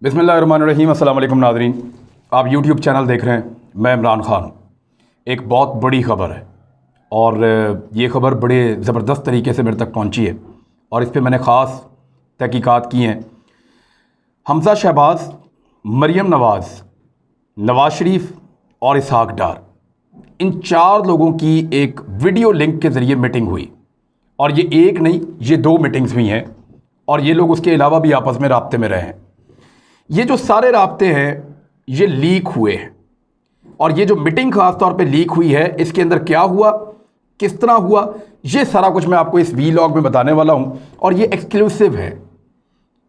बिस्मिल्लाहिर्रहमानिर्रहीम। अस्सलाम वालेकुम नाज़रीन, आप यूट्यूब चैनल देख रहे हैं। मैं इमरान ख़ान हूँ। एक बहुत बड़ी ख़बर है और ये ख़बर बड़े ज़बरदस्त तरीके से मेरे तक पहुँची है और इस पर मैंने ख़ास तहकीकात की हैं। हमज़ा शहबाज, मरियम नवाज़, नवाज़ शरीफ और इसहाक डार, इन चार लोगों की एक वीडियो लिंक के ज़रिए मीटिंग हुई और ये एक नहीं, ये दो मीटिंग्स हुई हैं और ये लोग उसके अलावा भी आपस में राब्ते में रहे हैं। ये जो सारे राब्ते हैं ये लीक हुए हैं और ये जो मीटिंग ख़ास तौर पे लीक हुई है, इसके अंदर क्या हुआ, किस तरह हुआ, ये सारा कुछ मैं आपको इस वीलॉग में बताने वाला हूँ और ये एक्सक्लूसिव है।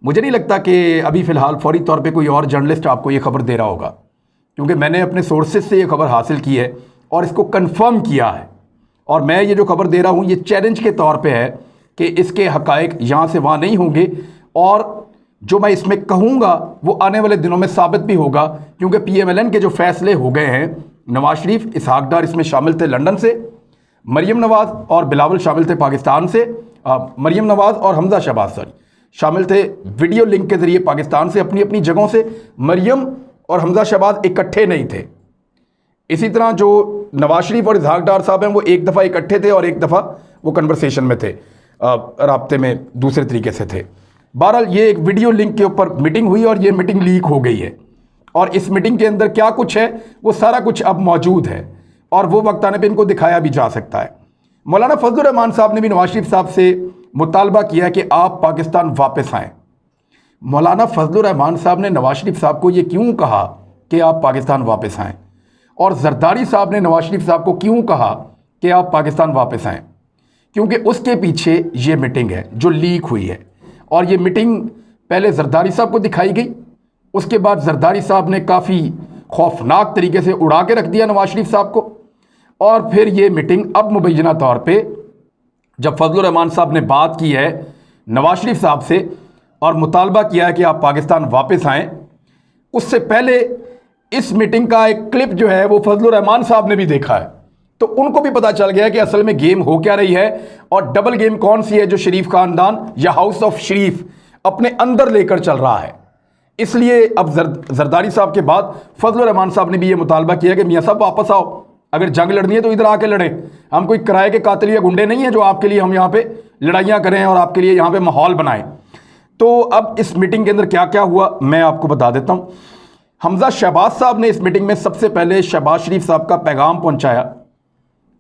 मुझे नहीं लगता कि अभी फ़िलहाल फौरी तौर पे कोई और जर्नलिस्ट आपको ये खबर दे रहा होगा, क्योंकि मैंने अपने सोर्सेज से ये खबर हासिल की है और इसको कंफर्म किया है। और मैं ये जो खबर दे रहा हूँ ये चैलेंज के तौर पे है कि इसके हक़ाइक़ यहाँ से वहाँ नहीं होंगे और जो मैं इसमें कहूँगा वो आने वाले दिनों में साबित भी होगा, क्योंकि PMLN के जो फैसले हो गए हैं, नवाज़ शरीफ, इसहाक डार इसमें शामिल थे लंदन से, मरियम नवाज़ और बिलावल शामिल थे पाकिस्तान से, मरियम नवाज़ और हमज़ा शहबाज शामिल थे वीडियो लिंक के ज़रिए पाकिस्तान से अपनी अपनी जगहों से। मरियम और हमज़ा शहबाज इकट्ठे नहीं थे। इसी तरह जो नवाज़ शरीफ और इसहाक डार साहब हैं वो एक दफ़ा इकट्ठे थे और एक दफ़ा वो कन्वर्सेशन में थे, राब्ते में दूसरे तरीके से थे। बहरहाल ये एक वीडियो लिंक के ऊपर मीटिंग हुई और ये मीटिंग लीक हो गई है और इस मीटिंग के अंदर क्या कुछ है वो सारा कुछ अब मौजूद है और वो वक्त आने पे इनको दिखाया भी जा सकता है। मौलाना फजलुर रहमान साहब ने भी नवाज़ शरीफ साहब से मुतालबा किया कि आप पाकिस्तान वापस आएँ। मौलाना फजलुर रहमान साहब ने नवाज़ शरीफ साहब को ये क्यों कहा कि आप पाकिस्तान वापस आएँ, और जरदारी साहब ने नवाज़ शरीफ साहब को क्यों कहा कि आप पाकिस्तान वापस आएँ? क्योंकि उसके पीछे ये मीटिंग है जो लीक हुई है और ये मीटिंग पहले जरदारी साहब को दिखाई गई, उसके बाद जरदारी साहब ने काफ़ी खौफनाक तरीके से उड़ा के रख दिया नवाज़ शरीफ साहब को, और फिर ये मीटिंग अब मुबैना तौर पे जब फजलुर रहमान साहब ने बात की है नवाज़ शरीफ साहब से और मुतालबा किया है कि आप पाकिस्तान वापस आएँ, उससे पहले इस मीटिंग का एक क्लिप जो है वो फजलुर रहमान साहब ने भी देखा है, तो उनको भी पता चल गया कि असल में गेम हो क्या रही है और डबल गेम कौन सी है जो शरीफ खानदान या हाउस ऑफ शरीफ अपने अंदर लेकर चल रहा है। इसलिए अब जरदारी साहब के बाद फजलुर रहमान साहब ने भी ये मुतालबा किया कि मियाँ साहब वापस आओ, अगर जंग लड़नी है तो इधर आके लड़ें। हम कोई किराए के कातिल या गुंडे नहीं हैं जो आपके लिए हम यहाँ पे लड़ाइयाँ करें और आपके लिए यहाँ पे माहौल बनाएं। तो अब इस मीटिंग के अंदर क्या क्या हुआ मैं आपको बता देता हूँ। हमज़ा शहबाज साहब ने इस मीटिंग में सबसे पहले शहबाज शरीफ साहब का पैगाम पहुँचाया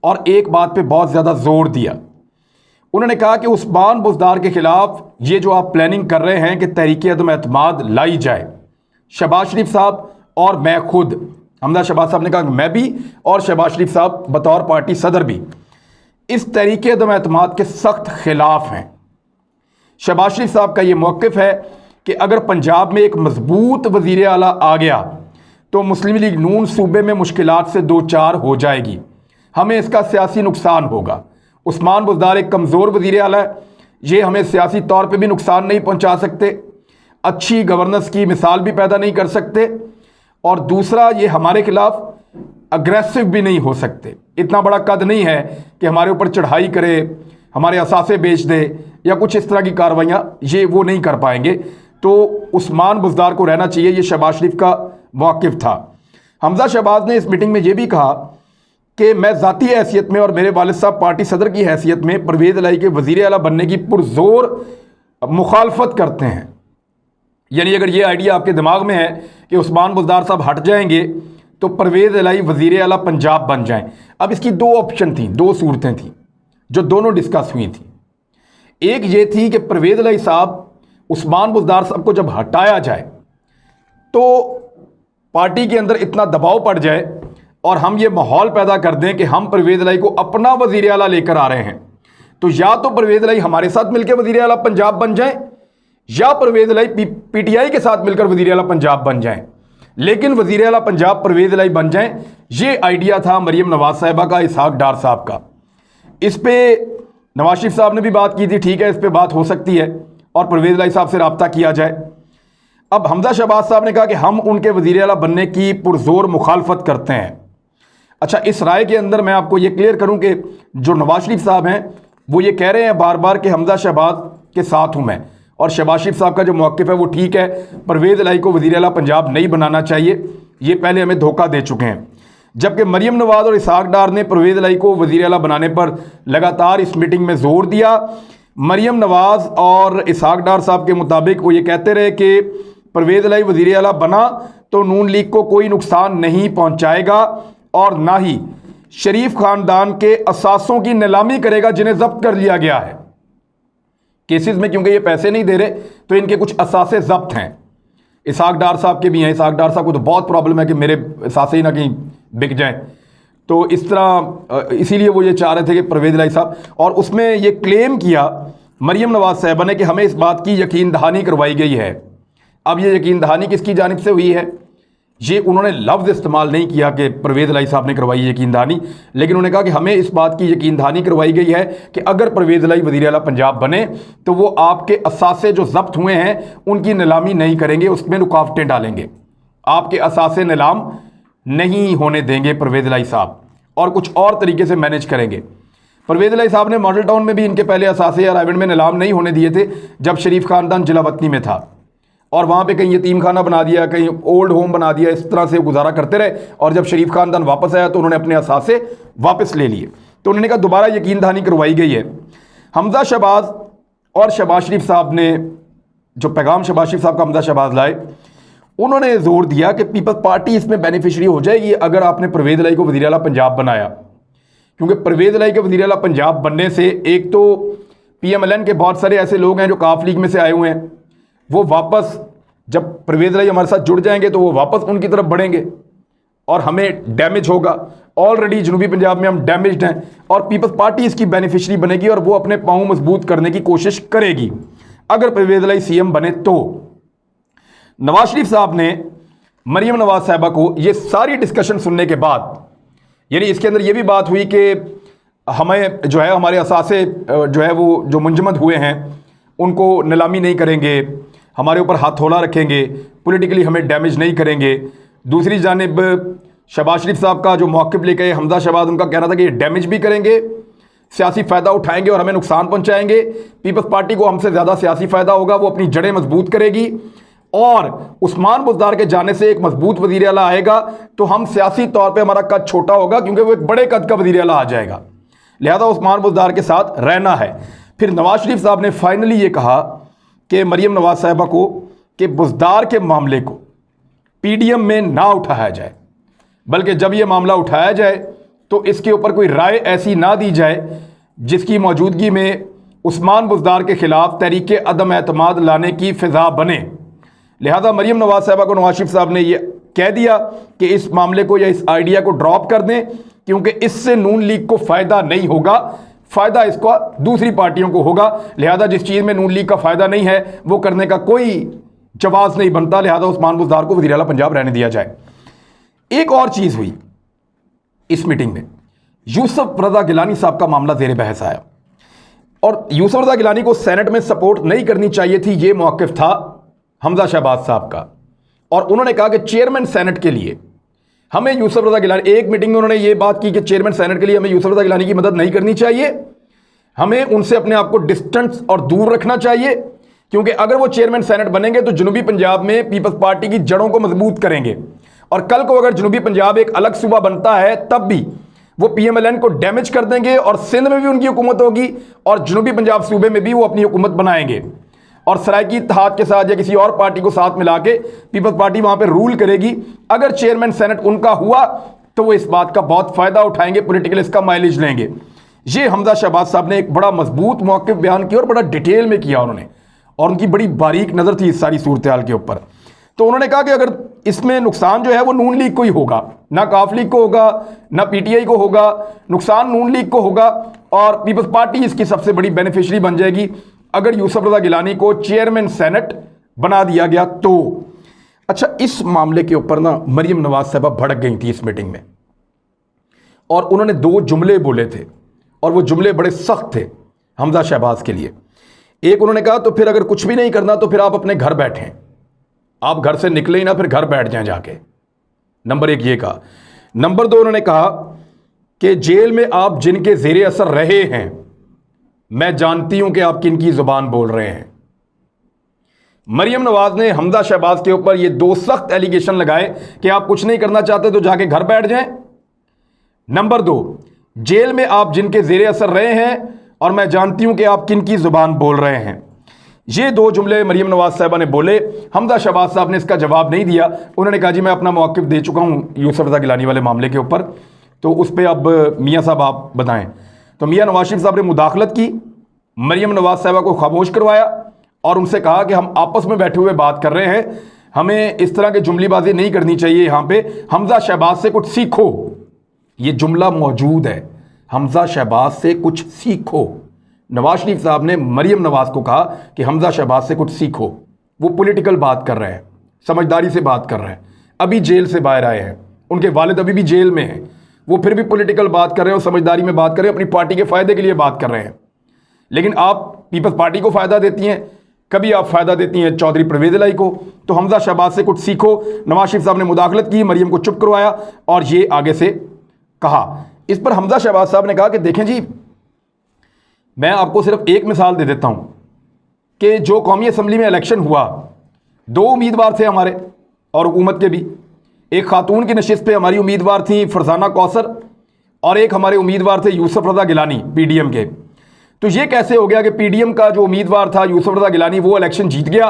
और एक बात पे बहुत ज़्यादा जोर दिया। उन्होंने कहा कि उस्मान बुज़दार के ख़िलाफ़ ये जो आप प्लानिंग कर रहे हैं कि तहरीक अदम एतमाद लाई जाए, शहबाज शरीफ साहब और मैं खुद, हमज़ा शहबाज साहब ने कहा कि मैं भी और शहबाज शरीफ साहब बतौर पार्टी सदर भी इस तहरीक अदम एतमाद के सख्त ख़िलाफ़ हैं। शहबाज शरीफ साहब का ये मौक़िफ़ है कि अगर पंजाब में एक मजबूत वज़ीर आला आ गया तो मुस्लिम लीग नून सूबे में मुश्किलात से दो चार हो जाएगी, हमें इसका सियासी नुकसान होगा। उस्मान बुज़दार एक कमज़ोर वज़ीर आला है, ये हमें सियासी तौर पे भी नुकसान नहीं पहुंचा सकते, अच्छी गवर्नेंस की मिसाल भी पैदा नहीं कर सकते, और दूसरा ये हमारे खिलाफ अग्रेसिव भी नहीं हो सकते। इतना बड़ा कद नहीं है कि हमारे ऊपर चढ़ाई करे, हमारे असासे बेच दे या कुछ इस तरह की कार्रवाइयाँ, ये वो नहीं कर पाएंगे। तो उस्मान बुज़दार को रहना चाहिए, ये शहबाज शरीफ का मौक़िफ़ था। हमज़ा शहबाज ने इस मीटिंग में ये भी कहा कि मैं ज़ाती हैसियत में और मेरे वालिद साहब पार्टी सदर की हैसियत में परवेज़ इलाही के वज़ीर आला बनने की पुरज़ोर मुखालफत करते हैं। यानी अगर ये आइडिया आपके दिमाग में है कि उस्मान बुज़दार साहब हट जाएंगे तो परवेज़ इलाही वज़ीर आला पंजाब बन जाएं। अब इसकी दो ऑप्शन थी, दो सूरतें थीं जो दोनों डिस्कस हुई थी। एक ये थी कि परवेज़ इलाही साहब, उस्मान बुज़दार साहब को जब हटाया जाए तो पार्टी के अंदर इतना दबाव पड़ जाए और हम ये माहौल पैदा कर दें कि हम परवेज़ इलाही को अपना वज़ीर आला लेकर आ रहे हैं, तो या तो परवेज़ इलाही हमारे साथ मिलकर वज़ीर आला पंजाब बन जाएं या परवेज़ इलाही PTI के साथ मिलकर वज़ीर आला पंजाब बन जाएं, लेकिन वज़ीर आला पंजाब परवेज़ इलाही बन जाएं। ये आइडिया था मरियम नवाज़ साहिबा का, इसहाक डार साहब का। इस पर नवाज़ शरीफ साहब ने भी बात की थी, ठीक है इस पर बात हो सकती है और परवेज़ इलाही साहब से रब्ता किया जाए। अब हमज़ा शहबाज साहब ने कहा कि हम उनके वज़ीर आला बनने की पुरज़ोर मुखालफत करते हैं। अच्छा, इस राय के अंदर मैं आपको ये क्लियर करूं कि जो नवाज़ शरीफ साहब हैं वो ये कह रहे हैं बार बार कि हमज़ा शहबाज के साथ हूं मैं, اور शहबाज शरीफ साहब का जो मौक़िफ़ है वो ठीक है, परवेज़ इलाही को वज़ीर आला पंजाब नहीं बनाना चाहिए, ये पहले हमें धोखा दे चुके हैं। जबकि मरीम नवाज़ और इसहाक डार ने परवेज़ इलाही को वज़ीर आला बनाने पर लगातार इस मीटिंग में ज़ोर दिया। मरीम नवाज़ और इसहाक डार साहब के मुताबिक वो ये कहते रहे कि परवेज़ इलाही वज़ीर आला बना तो नून लीग को कोई नुकसान नहीं पहुँचाएगा और ना ही शरीफ ख़ानदान के असासों की नीलामी करेगा जिन्हें ज़ब्त कर लिया गया है केसेस में, क्योंकि ये पैसे नहीं दे रहे तो इनके कुछ असासे ज़ब्त हैं। इसहाक डार साहब के भी हैं। इसहाक डार साहब को तो बहुत प्रॉब्लम है कि मेरे असासे ही ना कहीं बिक जाएं, तो इस तरह इसीलिए वो ये चाह रहे थे कि परवेज़ इलाही साहब, और उसमें ये क्लेम किया मरीम नवाज़ साहबा ने कि हमें इस बात की यकीन दहानी करवाई गई है। अब ये यकीन दहानी किसकी जानिब से हुई है? ये उन्होंने लफ्ज़ इस्तेमाल नहीं किया कि परवेज़ इलाही साहब ने करवाई यकीन दहानी, लेकिन उन्होंने कहा कि हमें इस बात की यकीन दहानी करवाई गई है कि अगर परवेज़ इलाही वज़ीर आला पंजाब बने तो वो आपके असासे जो ज़ब्त हुए हैं उनकी नीलामी नहीं करेंगे, उसमें रुकावटें डालेंगे, आपके असासे नीलाम नहीं होने देंगे परवेज़ इलाही साहब, और कुछ और तरीके से मैनेज करेंगे। परवेज़ इलाही साहब ने मॉडल टाउन में भी इनके पहले असासे या रायगढ़ में नीलाम नहीं होने दिए थे जब शरीफ ख़ानदान जिला वतनी में था, और वहाँ पे कहीं यतीम खाना बना दिया, कहीं ओल्ड होम बना दिया, इस तरह से गुजारा करते रहे। और जब शरीफ ख़ानदान वापस आया तो उन्होंने अपने असासे वापस ले लिए, तो उन्होंने कहा दोबारा यकीन दहानी करवाई गई है। हमजा शहबाज और शहबाज शरीफ साहब ने जो पैगाम शहबाज शरीफ साहब का हमजा शहबाज लाए, उन्होंने ज़ोर दिया कि पीपल्स पार्टी इसमें बेनिफिशरी हो जाएगी अगर आपने परवेज़ इलाही को वज़ीर आला पंजाब बनाया, क्योंकि परवेज़ इलाही के वज़ीर आला पंजाब बनने से एक तो PMLN के बहुत सारे ऐसे लोग हैं जो काफ लीग में से आए हुए हैं, वो वापस जब परवेज़ इलाही हमारे साथ जुड़ जाएंगे तो वो वापस उनकी तरफ बढ़ेंगे और हमें डैमेज होगा। ऑलरेडी जनूबी पंजाब में हम डैमेज्ड हैं और पीपल्स पार्टी इसकी बेनिफिशरी बनेगी और वो अपने पाँव मजबूत करने की कोशिश करेगी अगर परवेज़ इलाही CM बने तो। नवाज शरीफ साहब ने मरीम नवाज साहबा को ये सारी डिस्कशन सुनने के बाद, यानी इसके अंदर ये भी बात हुई कि हमें जो है हमारे असासे जो है वो जो मुंजमद हुए हैं उनको नीलामी नहीं करेंगे, हमारे ऊपर हाथोला रखेंगे, पॉलिटिकली हमें डैमेज नहीं करेंगे। दूसरी जानिब शहबाज शरीफ साहब का जो मौक़िफ़ लेके हमजा शहबाज, उनका कहना था कि ये डैमेज भी करेंगे, सियासी फ़ायदा उठाएंगे और हमें नुकसान पहुंचाएंगे। पीपल्स पार्टी को हमसे ज़्यादा सियासी फ़ायदा होगा, वो अपनी जड़ें मजबूत करेगी और उस्मान बुज़दार के जाने से एक मजबूत वज़ीर आला आएगा तो हम सियासी तौर पर हमारा कद छोटा होगा क्योंकि वो एक बड़े कद का वज़ीर आला आ जाएगा, लिहाजा उस्मान बुज़दार के साथ रहना है। फिर नवाज शरीफ साहब ने फाइनली ये कहा कि मरीम नवाज साहिबा को कि बुज़दार के मामले को PDM में ना उठाया जाए, बल्कि जब ये मामला उठाया जाए तो इसके ऊपर कोई राय ऐसी ना दी जाए जिसकी मौजूदगी में उस्मान बुज़दार के ख़िलाफ़ तहरीक अदम एतमाद लाने की फ़िज़ा बने। लिहाजा मरीम नवाज साहिबा को नवाज शरीफ साहब ने ये कह दिया कि इस मामले को या इस आइडिया को ड्रॉप कर दें क्योंकि इससे नून लीग को फ़ायदा नहीं होगा, फ़ायदा इसका दूसरी पार्टियों को होगा। लिहाजा जिस चीज़ में नून लीग का फ़ायदा नहीं है वो करने का कोई जवाज़ नहीं बनता, लिहाजा उस्मान बुज़दार को वज़ीर आला पंजाब रहने दिया जाए। एक और चीज़ हुई इस मीटिंग में, यूसुफ रज़ा गिलानी साहब का मामला ज़ेर बहस आया और यूसुफ रज़ा गिलानी को सेनेट में सपोर्ट नहीं करनी चाहिए थी, ये मौक़िफ़ था हमजा शहबाज साहब का, और उन्होंने कहा कि चेयरमैन सेनेट के लिए हमें यूसुफ रज़ा गिलानी, एक मीटिंग में उन्होंने ये बात की कि चेयरमैन सेनेट के लिए हमें यूसुफ रज़ा गिलानी की मदद नहीं करनी चाहिए, हमें उनसे अपने आप को डिस्टेंस और दूर रखना चाहिए क्योंकि अगर वो चेयरमैन सेनेट बनेंगे तो जनूबी पंजाब में पीपल्स पार्टी की जड़ों को मजबूत करेंगे और कल को अगर जनूबी पंजाब एक अलग सूबा बनता है तब भी वो PMLN को डैमेज कर देंगे और सिंध में भी उनकी हुकूमत होगी और जनूबी पंजाब सूबे में भी वो अपनी हुकूमत बनाएंगे और सराइकी इत्तेहाद के साथ या किसी और पार्टी को साथ मिला के पीपल्स पार्टी वहाँ पे रूल करेगी। अगर चेयरमैन सेनेट उनका हुआ तो वो इस बात का बहुत फ़ायदा उठाएंगे, पॉलिटिकल इसका माइलेज लेंगे। ये हमजा शहबाज साहब ने एक बड़ा मजबूत मौक़िफ़ बयान किया और बड़ा डिटेल में किया उन्होंने, और उनकी बड़ी बारीक नज़र थी इस सारी सूरत हाल के ऊपर। तो उन्होंने कहा कि अगर इसमें नुकसान जो है वो नून लीग को ही होगा, ना काफ लीग को होगा, ना PTI को होगा, नुकसान नून लीग को होगा और पीपल्स पार्टी इसकी सबसे बड़ी बेनिफिशरी बन जाएगी अगर यूसुफ रज़ा गिलानी को चेयरमैन सेनेट बना दिया गया तो। अच्छा, इस मामले के ऊपर ना मरीम नवाज साहबा भड़क गई थी इस मीटिंग में और उन्होंने 2 जुमले बोले थे और वो जुमले बड़े सख्त थे हमजा शहबाज के लिए। एक, उन्होंने कहा तो फिर अगर कुछ भी नहीं करना तो फिर आप अपने घर बैठें, आप घर से निकले ही ना, फिर घर बैठ जाएं जाके। नंबर 1 ये कहा। नंबर 2, उन्होंने कहा कि जेल में आप जिनके ज़ेरे असर रहे हैं मैं जानती हूं कि आप किन की ज़ुबान बोल रहे हैं। مریم نواز نے حمزہ شہباز کے اوپر یہ 2 سخت ایلیگیشن لگائے کہ آپ کچھ نہیں کرنا چاہتے تو جا کے گھر بیٹھ جائیں۔ نمبر 2، جیل میں آپ جن کے زیر اثر رہے ہیں اور میں جانتی ہوں کہ آپ کن کی زبان بول رہے ہیں۔ یہ 2 جملے مریم نواز صاحبہ نے بولے، حمزہ شہباز صاحب نے اس کا جواب نہیں دیا۔ انہوں نے کہا جی میں اپنا موقف دے چکا ہوں یوسف رضا گیلانی والے معاملے کے اوپر، تو اس پہ اب میاں صاحب آپ بتائیں۔ تو میاں نواز شریف صاحب نے مداخلت کی، مریم نواز صاحبہ کو خاموش کروایا اور ان سے کہا کہ ہم آپس میں بیٹھے ہوئے بات کر رہے ہیں، ہمیں اس طرح کی جملے بازی نہیں کرنی چاہیے یہاں پہ، حمزہ شہباز سے کچھ سیکھو۔ یہ جملہ موجود ہے، حمزہ شہباز سے کچھ سیکھو۔ نواز شریف صاحب نے مریم نواز کو کہا کہ حمزہ شہباز سے کچھ سیکھو۔ وہ پولیٹیکل بات کر رہے ہیں، سمجھداری سے بات کر رہے ہیں، ابھی جیل سے باہر آئے ہیں، ان کے والد ابھی بھی جیل میں ہیں، وہ پھر بھی پولیٹیکل بات کر رہے ہیں اور سمجھداری میں بات کر رہے ہیں، اپنی پارٹی کے فائدے کے لیے بات کر رہے ہیں۔ لیکن آپ پیپلز پارٹی کو فائدہ دیتی ہیں، کبھی آپ فائدہ دیتی ہیں چودھری پرویز الہی کو۔ تو حمزہ شہباز سے کچھ سیکھو۔ نواز شریف صاحب نے مداخلت کی، مریم کو چپ کروایا اور یہ آگے سے کہا۔ اس پر حمزہ شہباز صاحب نے کہا کہ دیکھیں جی، میں آپ کو صرف ایک مثال دے دیتا ہوں کہ جو قومی اسمبلی میں الیکشن ہوا، 2 امیدوار تھے ہمارے اور حکومت کے بھی۔ ایک خاتون کی نشست پہ ہماری امیدوار تھیں فرزانہ کوثر اور ایک ہمارے امیدوار تھے یوسف Raza Gilani P D M کے۔ تو یہ کیسے ہو گیا کہ پی ڈی ایم کا جو امیدوار تھا یوسف رضا گیلانی وہ الیکشن جیت گیا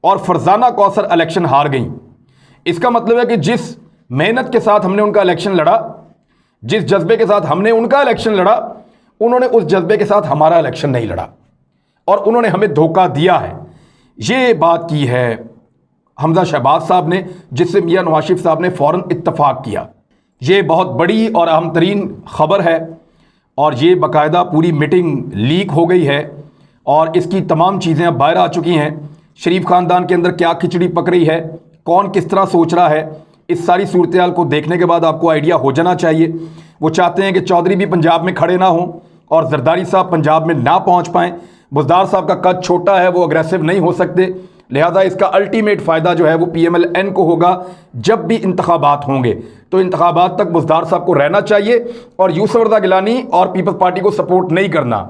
اور فرزانہ کوثر الیکشن ہار گئیں؟ اس کا مطلب ہے کہ جس محنت کے ساتھ ہم نے ان کا الیکشن لڑا، جس جذبے کے ساتھ ہم نے ان کا الیکشن لڑا، انہوں نے اس جذبے کے ساتھ ہمارا الیکشن نہیں لڑا اور انہوں نے ہمیں دھوکہ دیا ہے۔ یہ بات کی ہے حمزہ شہباز صاحب نے، جس سے میاں نواز شریف صاحب نے فوراً اتفاق کیا۔ یہ بہت بڑی اور اہم ترین خبر ہے اور یہ باقاعدہ پوری میٹنگ لیک ہو گئی ہے اور اس کی تمام چیزیں اب باہر آ چکی ہیں۔ شریف خاندان کے اندر کیا کھچڑی پک رہی ہے، کون کس طرح سوچ رہا ہے، اس ساری صورتحال کو دیکھنے کے بعد آپ کو آئیڈیا ہو جانا چاہیے۔ وہ چاہتے ہیں کہ چودھری بھی پنجاب میں کھڑے نہ ہوں اور زرداری صاحب پنجاب میں نہ پہنچ پائیں۔ بزدار صاحب کا قد چھوٹا ہے، وہ اگریسو نہیں ہو سکتے، لہذا اس کا الٹیمیٹ فائدہ جو ہے وہ پی ایم ایل این کو ہوگا جب بھی انتخابات ہوں گے۔ تو انتخابات تک بزدار صاحب کو رہنا چاہیے اور یوسف رضا گیلانی اور پیپلز پارٹی کو سپورٹ نہیں کرنا۔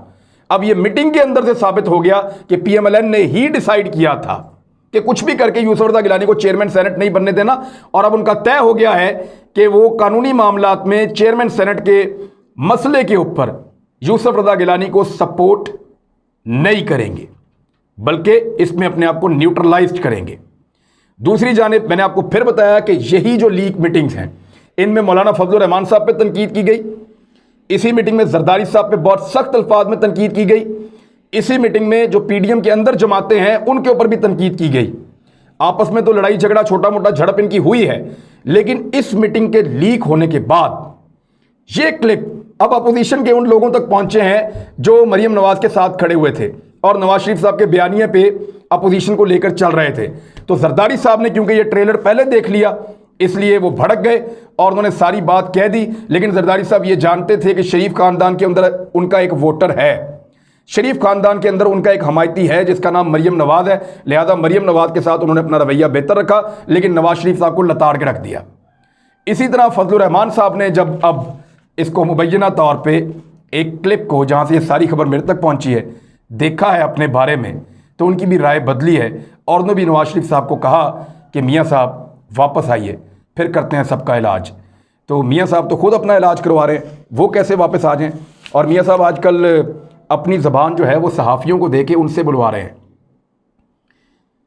اب یہ میٹنگ کے اندر سے ثابت ہو گیا کہ پی ایم ایل این نے ہی ڈیسائیڈ کیا تھا کہ کچھ بھی کر کے یوسف رضا گیلانی کو چیئرمین سینٹ نہیں بننے دینا، اور اب ان کا طے ہو گیا ہے کہ وہ قانونی معاملات میں چیئرمین سینٹ کے مسئلے کے اوپر یوسف رضا گیلانی کو سپورٹ نہیں کریں گے، بلکہ اس میں اپنے آپ کو نیوٹرلائزڈ کریں گے۔ دوسری جانب میں نے آپ کو پھر بتایا کہ یہی جو لیک میٹنگز ہیں ان میں مولانا فضل الرحمان صاحب پہ تنقید کی گئی، اسی میٹنگ میں زرداری صاحب پہ بہت سخت الفاظ میں تنقید کی گئی، اسی میٹنگ میں جو پی ڈی ایم کے اندر جماعتیں ہیں ان کے اوپر بھی تنقید کی گئی۔ آپس میں تو لڑائی جھگڑا چھوٹا موٹا جھڑپ ان کی ہوئی ہے، لیکن اس میٹنگ کے لیک ہونے کے بعد یہ کلپ اب اپوزیشن کے ان لوگوں تک پہنچے ہیں جو مریم نواز کے ساتھ کھڑے ہوئے تھے اور نواز شریف صاحب کے بیانیے پہ اپوزیشن کو لے کر چل رہے تھے۔ تو زرداری صاحب نے کیونکہ یہ ٹریلر پہلے دیکھ لیا اس لیے وہ بھڑک گئے اور انہوں نے ساری بات کہہ دی، لیکن زرداری صاحب یہ جانتے تھے کہ شریف خاندان کے اندر ان کا ایک ووٹر ہے، شریف خاندان کے اندر ان کا ایک حمایتی ہے جس کا نام مریم نواز ہے، لہذا مریم نواز کے ساتھ انہوں نے اپنا رویہ بہتر رکھا، لیکن نواز شریف صاحب کو لتاڑ کے رکھ دیا۔ اسی طرح فضل الرحمان صاحب نے جب اب اس کو مبینہ طور پہ ایک کلپ کو جہاں سے یہ ساری خبر میرے تک پہنچی ہے دیکھا ہے اپنے بارے میں، تو ان کی بھی رائے بدلی ہے اور انہوں نے بھی نواز شریف صاحب کو کہا کہ میاں صاحب واپس آئیے، پھر کرتے ہیں سب کا علاج۔ تو میاں صاحب تو خود اپنا علاج کروا رہے ہیں، وہ کیسے واپس آ جائیں؟ اور میاں صاحب آج کل اپنی زبان جو ہے وہ صحافیوں کو دے کے ان سے بلوا رہے ہیں۔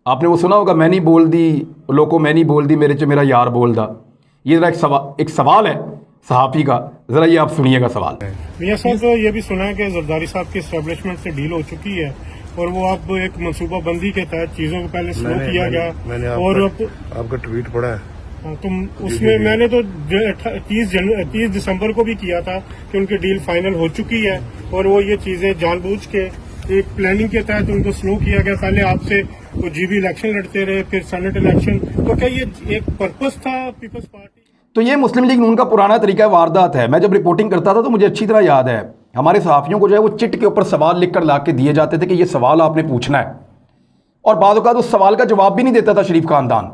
آپ نے وہ سنا ہوگا، میں نہیں بول دی لوگوں، میں نہیں بول دی میرے چ میرا یار بول دا۔ یہ ذرا ایک سوال ہے صحافی کا، ذرا یہ آپ سنیے گا سوال۔ میاں صاحب یہ بھی سنا ہے کہ زرداری صاحب کی اسٹیبلشمنٹ سے ڈیل ہو چکی ہے اور وہ اب ایک منصوبہ بندی کے تحت چیزوں کو پہلے سلو کیا گیا، اور آپ کا ٹویٹ پڑھا ہے تم اس میں نے تو 30 دسمبر کو بھی کیا تھا کہ ان کی ڈیل فائنل ہو چکی ہے اور وہ یہ چیزیں جان بوجھ کے ایک پلاننگ کے تحت ان کو سلو کیا گیا۔ پہلے آپ سے وہ جی بی الیکشن لڑتے رہے، پھر سینٹ الیکشن، تو کیا یہ ایک پرپس تھا پیپلز پارٹی؟ تو یہ مسلم لیگ نون کا پرانا طریقہ واردات ہے۔ میں جب رپورٹنگ کرتا تھا تو مجھے اچھی طرح یاد ہے ہمارے صحافیوں کو جو ہے وہ چٹ کے اوپر سوال لکھ کر لا کے دیے جاتے تھے کہ یہ سوال آپ نے پوچھنا ہے، اور بعض اوقات اس سوال کا جواب بھی نہیں دیتا تھا شریف خاندان،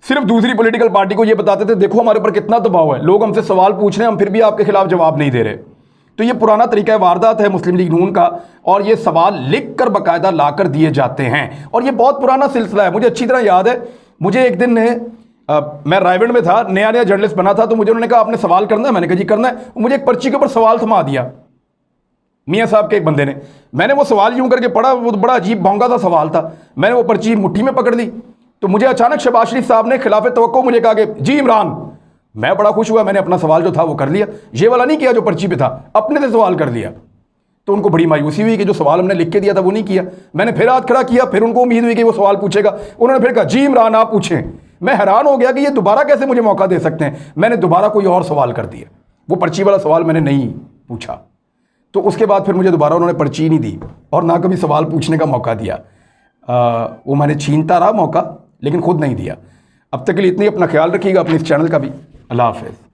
صرف دوسری پولیٹیکل پارٹی کو یہ بتاتے تھے دیکھو ہمارے اوپر کتنا دباؤ ہے، لوگ ہم سے سوال پوچھ رہے ہیں، ہم پھر بھی آپ کے خلاف جواب نہیں دے رہے۔ تو یہ پرانا طریقہ واردات ہے مسلم لیگ نون کا، اور یہ سوال لکھ کر باقاعدہ لا کر دیے جاتے ہیں، اور یہ بہت پرانا سلسلہ ہے۔ مجھے اچھی طرح یاد ہے، مجھے ایک دن میں رائیونڈ میں تھا، نیا جرنلسٹ بنا تھا، تو مجھے انہوں نے کہا آپ نے سوال کرنا ہے؟ میں نے کہا جی کرنا ہے۔ مجھے ایک پرچی کے اوپر سوال تھما دیا میاں صاحب کے ایک بندے نے، میں نے وہ سوال یوں کر کے پڑھا، وہ بڑا عجیب بونگا سا سوال تھا، میں نے وہ پرچی مٹھی میں پکڑ لی، تو مجھے اچانک شہباز شریف صاحب نے خلاف توقع مجھے کہا کہ جی عمران، میں بڑا خوش ہوا، میں نے اپنا سوال جو تھا وہ کر لیا، یہ والا نہیں کیا جو پرچی پہ تھا، اپنے سے سوال کر لیا۔ تو ان کو بڑی مایوسی ہوئی کہ جو سوال ہم نے لکھ کے دیا تھا وہ نہیں کیا۔ میں نے پھر ہاتھ کھڑا کیا، پھر ان کو امید ہوئی کہ وہ سوال پوچھے گا، انہوں نے پھر کہا جی عمران آپ پوچھیں۔ میں حیران ہو گیا کہ یہ دوبارہ کیسے مجھے موقع دے سکتے ہیں، میں نے دوبارہ کوئی اور سوال کر دیا، وہ پرچی والا سوال میں نے نہیں پوچھا۔ تو اس کے بعد پھر مجھے دوبارہ انہوں نے پرچی نہیں دی اور نہ کبھی سوال پوچھنے کا موقع دیا، وہ میں نے چھینتا رہا موقع لیکن خود نہیں دیا۔ اب تک کے لیے اتنی، اپنا خیال رکھیے گا، اپنے اس چینل کا بھی۔ اللہ حافظ۔